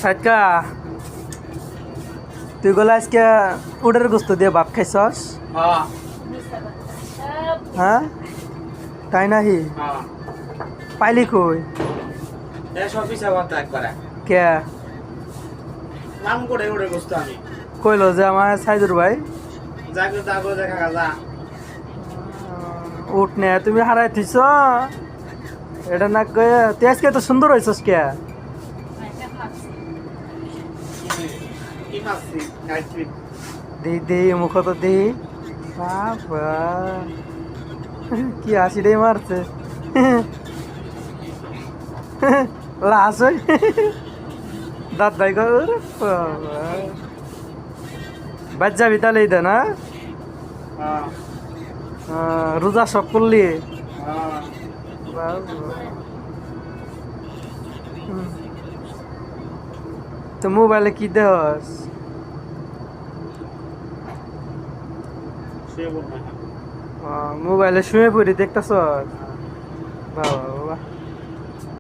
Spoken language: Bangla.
সাইটকা তুই গলা আজকে উডের গোস্ত দিয়ে ভাত খাইছস? হ্যাঁ হ্যাঁ তাই নাহি? হ্যাঁ পাইলি কই? সব পিছা ভাত একবারে কে নাম করে উড়ে বসতো আমি কইলো যে আমার সাইদুর ভাই যাকে যাবো দেখা গা উঠ নে তুমি হারাই থিস এটা না কয়ে তুই আজকে এত সুন্দর হয়েছস কে? কি মাসি আইসক্রিম দি মুখ তো দি বাবা কি হাসিটাই মারছে লাশ ওই দাঁত ভাই কর বাদ যাবি তাহলে এই না হ্যাঁ রোজা সব করলি হ্যাঁ তো মোবাইলে কি দেহস? সে বলবে মোবাইলে শুয়ে পড়ি দেখতেছ বাবা